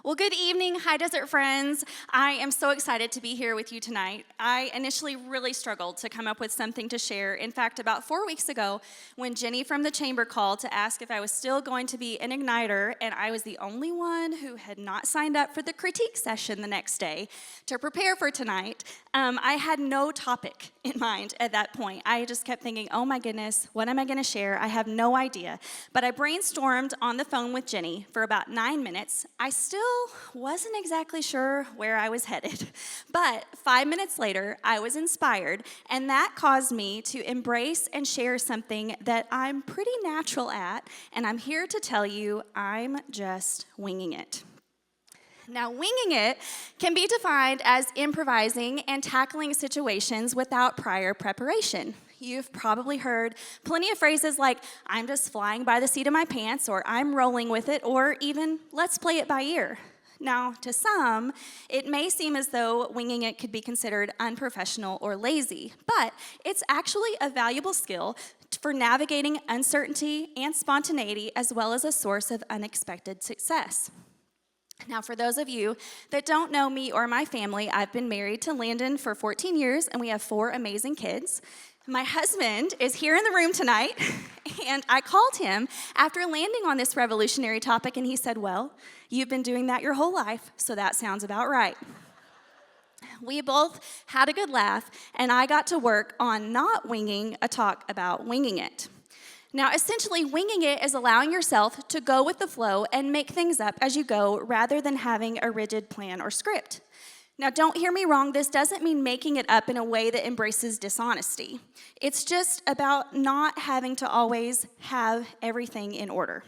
Well, good evening, High Desert friends. I am so excited to be here with you tonight. I initially really struggled to come up with something to share. In fact, about 4 weeks ago, when Jenny from the chamber called to ask if I was still going to be an Igniter, and I was the only one who had not signed up for the critique session the next day to prepare for tonight, I had no topic in mind at that point. I just kept thinking, oh my goodness, what am I going to share? I have no idea. But I brainstormed on the phone with Jenny for about 9 minutes. I still wasn't exactly sure where I was headed. But 5 minutes later, I was inspired, and that caused me to embrace and share something that I'm pretty natural at, and I'm here to tell you I'm just winging it. Now, winging it can be defined as improvising and tackling situations without prior preparation. You've probably heard plenty of phrases like, I'm just flying by the seat of my pants, or I'm rolling with it, or even, let's play it by ear. Now, to some, it may seem as though winging it could be considered unprofessional or lazy, but it's actually a valuable skill for navigating uncertainty and spontaneity, as well as a source of unexpected success. Now, for those of you that don't know me or my family, I've been married to Landon for 14 years, and we have 4 amazing kids. My husband is here in the room tonight, and I called him after landing on this revolutionary topic, and he said, well, you've been doing that your whole life, so that sounds about right. We both had a good laugh, and I got to work on not winging a talk about winging it. Now, essentially, winging it is allowing yourself to go with the flow and make things up as you go rather than having a rigid plan or script. Now, don't hear me wrong, this doesn't mean making it up in a way that embraces dishonesty. It's just about not having to always have everything in order.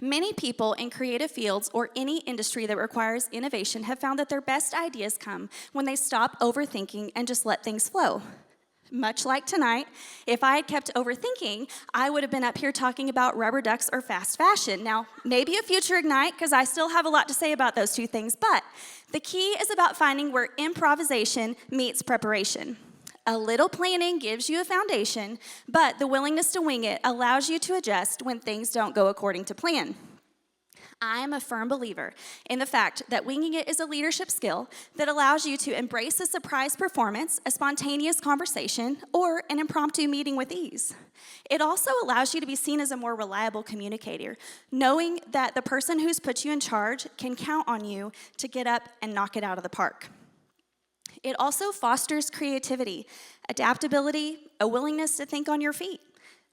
Many people in creative fields or any industry that requires innovation have found that their best ideas come when they stop overthinking and just let things flow. Much like tonight, if I had kept overthinking, I would have been up here talking about rubber ducks or fast fashion. Now, maybe a future Ignite, because I still have a lot to say about those two things, but the key is about finding where improvisation meets preparation. A little planning gives you a foundation, but the willingness to wing it allows you to adjust when things don't go according to plan. I am a firm believer in the fact that winging it is a leadership skill that allows you to embrace a surprise performance, a spontaneous conversation, or an impromptu meeting with ease. It also allows you to be seen as a more reliable communicator, knowing that the person who's put you in charge can count on you to get up and knock it out of the park. It also fosters creativity, adaptability, a willingness to think on your feet.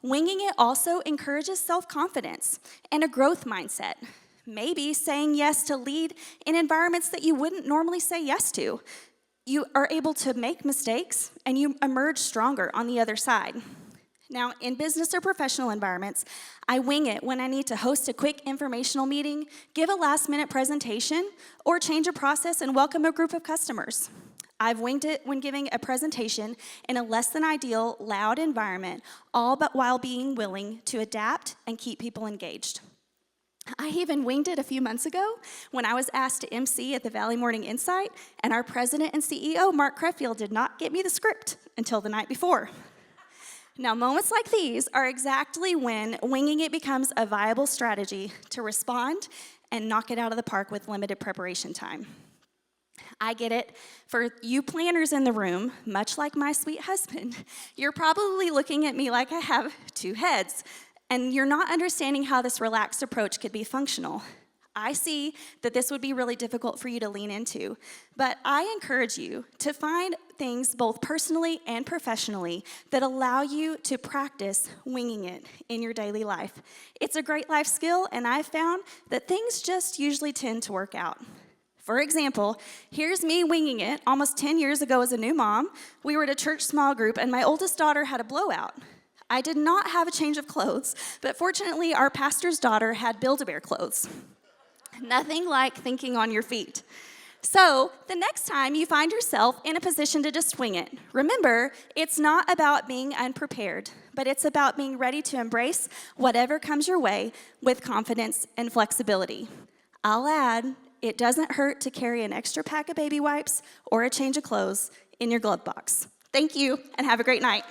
Winging it also encourages self-confidence and a growth mindset. Maybe saying yes to lead in environments that you wouldn't normally say yes to. You are able to make mistakes, and you emerge stronger on the other side. Now, in business or professional environments, I wing it when I need to host a quick informational meeting, give a last-minute presentation, or change a process and welcome a group of customers. I've winged it when giving a presentation in a less-than-ideal, loud environment, all but while being willing to adapt and keep people engaged. I even winged it a few months ago when I was asked to MC at the Valley Morning Insight, and our president and CEO, Mark Creffield, did not get me the script until the night before. Now, moments like these are exactly when winging it becomes a viable strategy to respond and knock it out of the park with limited preparation time. I get it. For you planners in the room, much like my sweet husband, you're probably looking at me like I have 2 heads. And you're not understanding how this relaxed approach could be functional. I see that this would be really difficult for you to lean into, but I encourage you to find things both personally and professionally that allow you to practice winging it in your daily life. It's a great life skill, and I've found that things just usually tend to work out. For example, here's me winging it almost 10 years ago as a new mom. We were at a church small group, and my oldest daughter had a blowout. I did not have a change of clothes, but fortunately, our pastor's daughter had Build-A-Bear clothes. Nothing like thinking on your feet. So the next time you find yourself in a position to just wing it, remember, it's not about being unprepared, but it's about being ready to embrace whatever comes your way with confidence and flexibility. I'll add, it doesn't hurt to carry an extra pack of baby wipes or a change of clothes in your glove box. Thank you, and have a great night.